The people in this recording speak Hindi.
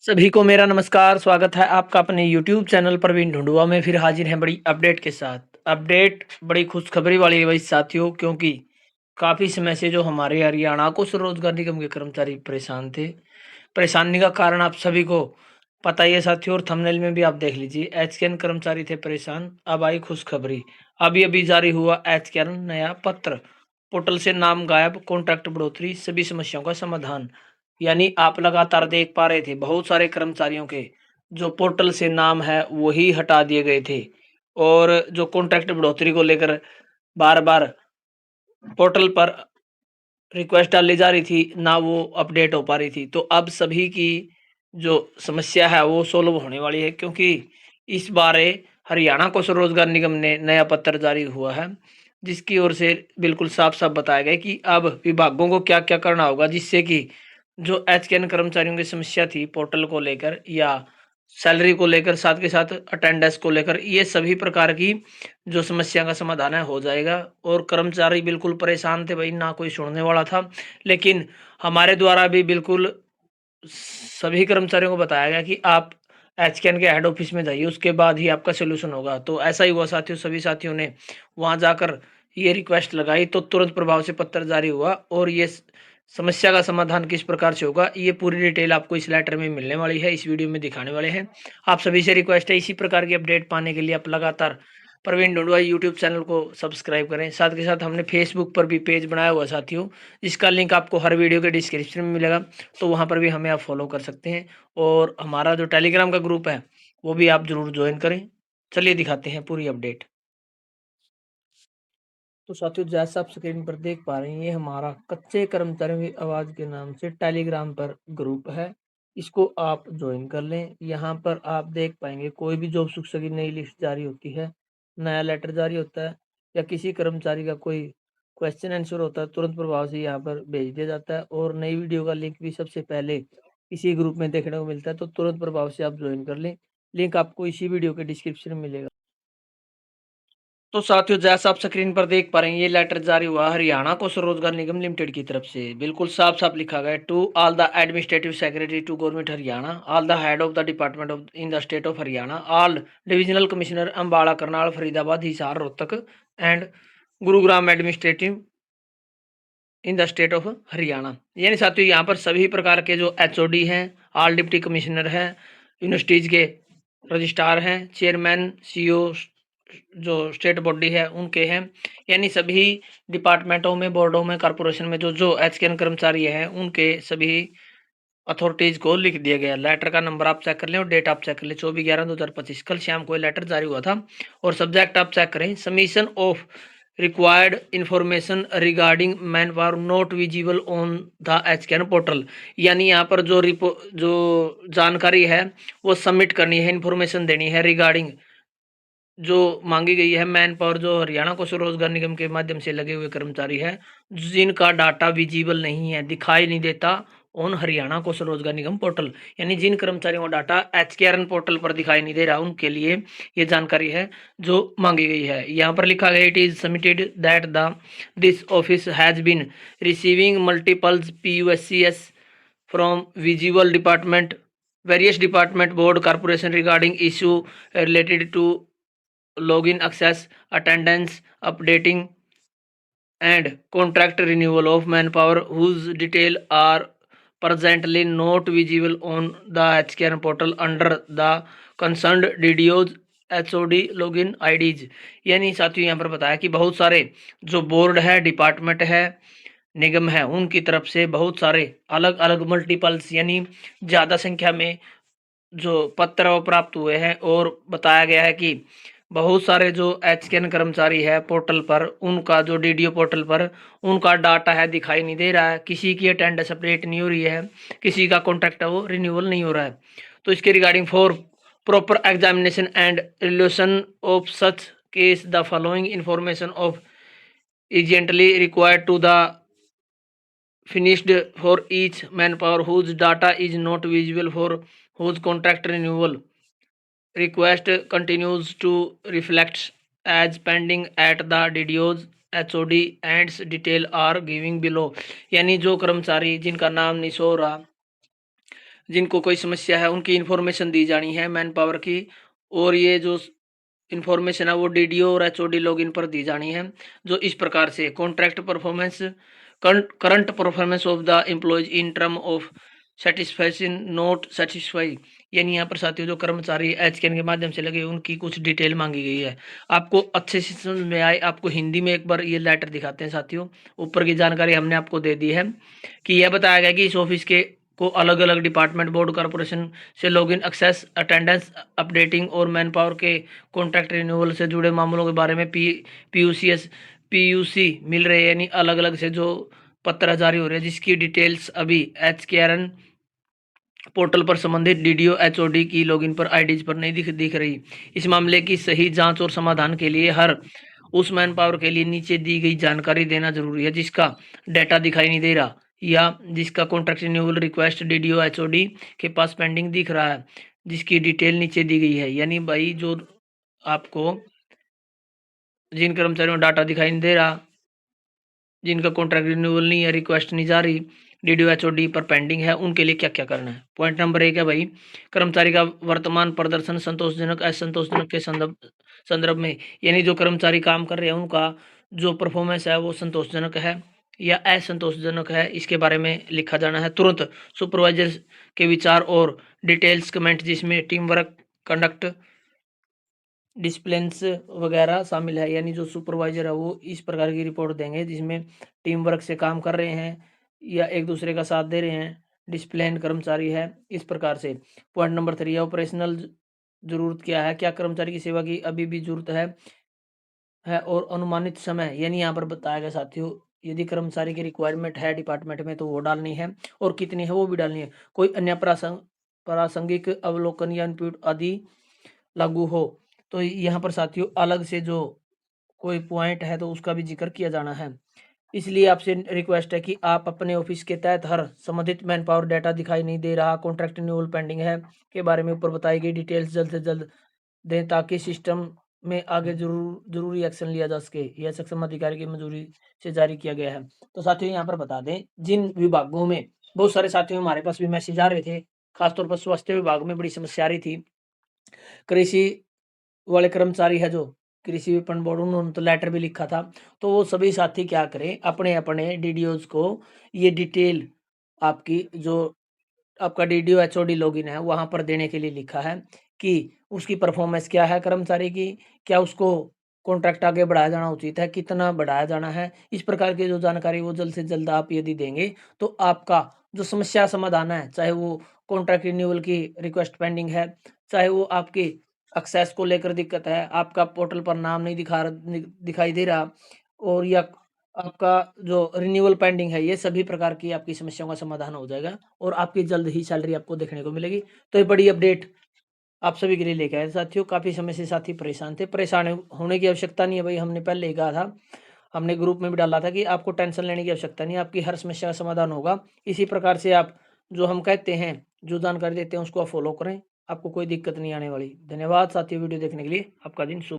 सभी को मेरा नमस्कार, स्वागत है आपका अपने यूट्यूब चैनल प्रवीण ढूंढुआ में फिर हाजिर हैं बड़ी अपडेट के साथ। अपडेट बड़ी खुशखबरी वाली है भाई साथियों, क्योंकि काफ़ी समय से जो हमारे हरियाणा को स्वरोजगार निगम के कर्मचारी परेशान थे। परेशानी का कारण आप सभी को पता ही है साथियों, और थंबनेल में भी आप देख लीजिए। एचकेएन कर्मचारी थे परेशान, अब आई खुशखबरी। अभी अभी जारी हुआ एचकेएन नया पत्र। पोर्टल से नाम गायब, कॉन्ट्रैक्ट बढ़ोतरी, सभी समस्याओं का समाधान। यानी आप लगातार देख पा रहे थे बहुत सारे कर्मचारियों के जो पोर्टल से नाम है वही हटा दिए गए थे, और जो कॉन्ट्रैक्ट बढ़ोतरी को लेकर बार बार पोर्टल पर रिक्वेस्ट डाली जा रही थी, ना वो अपडेट हो पा रही थी। तो अब सभी की जो समस्या है वो सोल्व होने वाली है, क्योंकि इस बारे हरियाणा को स्वरोजगार निगम ने नया पत्र जारी हुआ है, जिसकी ओर से बिल्कुल साफ साफ बताया गया कि अब विभागों को क्या क्या करना होगा, जिससे कि जो एचकेएन कर्मचारियों की समस्या थी पोर्टल को लेकर या सैलरी को लेकर, साथ के साथ अटेंडेंस को लेकर, ये सभी प्रकार की जो समस्या का समाधान है हो जाएगा। और कर्मचारी बिल्कुल परेशान थे भाई, ना कोई सुनने वाला था। लेकिन हमारे द्वारा भी बिल्कुल सभी कर्मचारियों को बताया गया कि आप एचकेएन के हेड ऑफिस में जाइए, उसके बाद ही आपका सोल्यूशन होगा। तो ऐसा ही हुआ साथियों, सभी साथियों ने वहां जाकर ये रिक्वेस्ट लगाई तो तुरंत प्रभाव से पत्र जारी हुआ। और ये समस्या का समाधान किस प्रकार से होगा, ये पूरी डिटेल आपको इस लेटर में मिलने वाली है, इस वीडियो में दिखाने वाले हैं। आप सभी से रिक्वेस्ट है, इसी प्रकार की अपडेट पाने के लिए आप लगातार प्रवीण ढूंढुआ यूट्यूब चैनल को सब्सक्राइब करें। साथ के साथ हमने फेसबुक पर भी पेज बनाया हुआ साथियों, जिसका लिंक आपको हर वीडियो के डिस्क्रिप्शन में मिलेगा, तो वहाँ पर भी हमें आप फॉलो कर सकते हैं। और हमारा जो टेलीग्राम का ग्रुप है वो भी आप जरूर ज्वाइन करें। चलिए दिखाते हैं पूरी अपडेट। तो साथियों, जैसा आप स्क्रीन पर देख पा रहे हैं, ये हमारा कच्चे कर्मचारियों की आवाज़ के नाम से टेलीग्राम पर ग्रुप है। इसको आप ज्वाइन कर लें। यहाँ पर आप देख पाएंगे कोई भी जॉब शिक्षा की नई लिस्ट जारी होती है, नया लेटर जारी होता है, या किसी कर्मचारी का कोई क्वेश्चन आंसर होता है, तुरंत प्रभाव से यहाँ पर भेज दिया जाता है। और नई वीडियो का लिंक भी सबसे पहले इसी ग्रुप में देखने को मिलता है, तो तुरंत प्रभाव से आप ज्वाइन कर लें। लिंक आपको इसी वीडियो के डिस्क्रिप्शन में मिलेगा। तो साथियों, जैसा आप स्क्रीन पर देख पा रहे हैं, ये लेटर जारी हुआ हरियाणा को स्वरोजगार निगम लिमिटेड की तरफ से। बिल्कुल साफ साफ लिखा गया, to all the administrative secretary to government Haryana, all the head of the department of in the state of Haryana, all divisional commissioner Ambala, Karnal, Faridabad, Hisar, Rohtak and Gurugram administrative in the state of Haryana. यानी साथियों, यहाँ पर सभी प्रकार के जो एचओडी हैं, ऑल डिप्टी कमिश्नर हैं, यूनिवर्सिटीज के रजिस्ट्रार हैं, चेयरमैन, सीईओ, जो स्टेट बॉडी है उनके हैं, यानी सभी डिपार्टमेंटों में, बोर्डों में, कारपोरेशन में जो जो एचकेएन कर्मचारी हैं उनके सभी अथॉरिटीज को लिख दिया गया। लेटर का नंबर आप चेक कर लें और डेट आप चेक कर लें, 24/11/2025। कल शाम को लेटर जारी हुआ था। और सब्जेक्ट आप चेक करें, submission of required information regarding man power not visible on the HKN portal. यानी यहाँ पर जो जानकारी है वो सबमिट करनी है, इंफॉर्मेशन देनी है रिगार्डिंग जो मांगी गई है मैन पावर, जो हरियाणा को स्वरोजगार निगम के माध्यम से लगे हुए कर्मचारी है, जिनका डाटा विजिबल नहीं है, दिखाई नहीं देता ऑन हरियाणा को स्वरोजगार निगम पोर्टल। यानी जिन कर्मचारियों का डाटा एचकेआरएन पोर्टल पर दिखाई नहीं दे रहा, उनके लिए ये जानकारी है जो मांगी गई है। यहाँ पर लिखा गया, it is submitted that the this office has been receiving multiples PUSCS from visible department, various department, board, corporation regarding issue related to login access, attendance, updating, and contract renewal of manpower whose detail are presently not visible on the HKN portal under the concerned DDOs HOD login IDs। यानी साथियों, यहाँ पर बताया कि बहुत सारे जो बोर्ड है, डिपार्टमेंट है, निगम है, उनकी तरफ से बहुत सारे अलग अलग मल्टीपल्स यानी ज़्यादा संख्या में जो पत्र वो प्राप्त हुए हैं। और बताया गया है कि बहुत सारे जो एचकेएन कर्मचारी है पोर्टल पर, उनका जो डीडीओ पोर्टल पर उनका डाटा है दिखाई नहीं दे रहा है, किसी की अटेंडेंस अपडेट नहीं हो रही है, किसी का कॉन्ट्रैक्ट है वो रिन्यूअल नहीं हो रहा है। तो इसके regarding for proper examination and relation of such case the following information of urgently required to the finished for each manpower whose data is not visible, for whose contract renewal request continues to reflect as pending at the DDO's HOD and detail are giving below। यानी जो कर्मचारी जिनका नाम नहीं सो रहा, जिनको कोई समस्या है उनकी इन्फॉर्मेशन दी जानी है मैन पावर की, और ये जो इन्फॉर्मेशन है वो डीडीओ और एचओडी लॉगिन पर दी जानी है, जो इस प्रकार से contract performance, current performance of the employees in term of satisfaction note satisfy, यानी यहाँ पर साथियों जो कर्मचारी एचकेएन के माध्यम से लगे उनकी कुछ डिटेल मांगी गई है। आपको अच्छे से समझ में आए, आपको हिंदी में एक बार ये लेटर दिखाते हैं साथियों। ऊपर की जानकारी हमने आपको दे दी है कि यह बताया गया कि इस ऑफिस के को अलग अलग डिपार्टमेंट, बोर्ड, कॉर्पोरेशन से लॉगिन, एक्सेस, अटेंडेंस, अपडेटिंग और मैन पावर के कॉन्ट्रैक्ट रिन्यूअल से जुड़े मामलों के बारे में पीयूसी मिल रहे हैं, यानी अलग अलग से जो पत्र जारी हो रहे हैं जिसकी डिटेल्स अभी एचकेआरएन पोर्टल पर संबंधित डीडीओ एचओडी की लॉगिन पर आईडीज पर नहीं दिख रही। इस मामले की सही जांच और समाधान के लिए हर उस मैन पावर के लिए नीचे दी गई जानकारी देना जरूरी है जिसका डाटा दिखाई नहीं दे रहा या जिसका contract renewal request DDO HOD के पास पेंडिंग दिख रहा है, जिसकी डिटेल नीचे दी गई है। यानी भाई जो आपको जिन कर्मचारियों को डाटा दिखाई नहीं दे रहा, जिनका कॉन्ट्रैक्ट रिन्यूअल नहीं है, रिक्वेस्ट नहीं जा रही, डीडीओ एचओडी पर पेंडिंग है, उनके लिए क्या क्या करना है। पॉइंट नंबर 1 है भाई, कर्मचारी का वर्तमान प्रदर्शन संतोषजनक असंतोषजनक के संदर्भ में, यानी जो कर्मचारी काम कर रहे हैं उनका जो परफॉर्मेंस है वो संतोषजनक है या असंतोषजनक है, इसके बारे में लिखा जाना है। तुरंत सुपरवाइजर के विचार और डिटेल्स कमेंट जिसमें टीम वर्क, कंडक्ट, डिसिप्लिन्स वगैरह शामिल है, यानी जो सुपरवाइजर है वो इस प्रकार की रिपोर्ट देंगे जिसमें टीम वर्क से काम कर रहे हैं या एक दूसरे का साथ दे रहे हैं, डिसिप्लिन कर्मचारी है, इस प्रकार से। पॉइंट नंबर 3 है ऑपरेशनल जरूरत क्या है, क्या कर्मचारी की सेवा की अभी भी जरूरत है और अनुमानित समय, यानी यहाँ पर बताया गया साथियों यदि कर्मचारी की रिक्वायरमेंट है डिपार्टमेंट में तो वो डालनी है और कितनी है वो भी डालनी है। कोई अन्य प्रासंगिक अवलोकन या इनपुट आदि लागू हो तो यहाँ पर साथियों अलग से जो कोई पॉइंट है तो उसका भी जिक्र किया जाना है। इसलिए आपसे रिक्वेस्ट है कि आप अपने ऑफिस के तहत हर संबंधित मैन पावर डाटा दिखाई नहीं दे रहा, कॉन्ट्रैक्ट रिन्यूअल पेंडिंग है के बारे में ऊपर बताई गई डिटेल्स जल्द से जल्द दें ताकि सिस्टम में आगे जरूरी एक्शन लिया जा सके। यह सक्षम अधिकारी की मंजूरी से जारी किया गया है। तो साथियों यहाँ पर बता दें जिन विभागों में बहुत सारे साथियों हमारे पास भी मैसेज आ रहे थे, खासतौर पर स्वास्थ्य विभाग में बड़ी समस्या आ रही थी। कृषि वाले कर्मचारी है जो कृषि विपणन बोर्ड, उन्होंने तो लेटर भी लिखा था। तो वो सभी साथी क्या करें, अपने अपने डीडीओज को ये डिटेल आपकी जो आपका डीडीओ एचओडी लॉगिन है वहां पर देने के लिए लिखा है कि उसकी परफॉर्मेंस क्या है कर्मचारी की, क्या उसको कॉन्ट्रैक्ट आगे बढ़ाया जाना उचित है, कितना बढ़ाया जाना है, इस प्रकार की जो जानकारी वो जल्द से जल्द आप यदि देंगे तो आपका जो समस्या समाधान है, चाहे वो कॉन्ट्रैक्ट रिन्यूअल की रिक्वेस्ट पेंडिंग है, चाहे वो आपकी एक्सेस को लेकर दिक्कत है, आपका पोर्टल पर नाम नहीं दिखाई दे रहा, और या आपका जो रिन्यूअल पेंडिंग है, ये सभी प्रकार की आपकी समस्याओं का समाधान हो जाएगा और आपकी जल्द ही सैलरी आपको देखने को मिलेगी। तो ये बड़ी अपडेट आप सभी के लिए लेके आए साथियों। काफ़ी समय से साथी परेशान थे, परेशान होने की आवश्यकता नहीं है भाई, हमने पहले ही कहा था, हमने ग्रुप में भी डाला था कि आपको टेंशन लेने की आवश्यकता नहीं है, आपकी हर समस्या का समाधान होगा। इसी प्रकार से आप जो हम कहते हैं, जो जानकारी देते हैं उसको आप फॉलो करें, आपको कोई दिक्कत नहीं आने वाली। धन्यवाद साथियों वीडियो देखने के लिए, आपका दिन शुभ।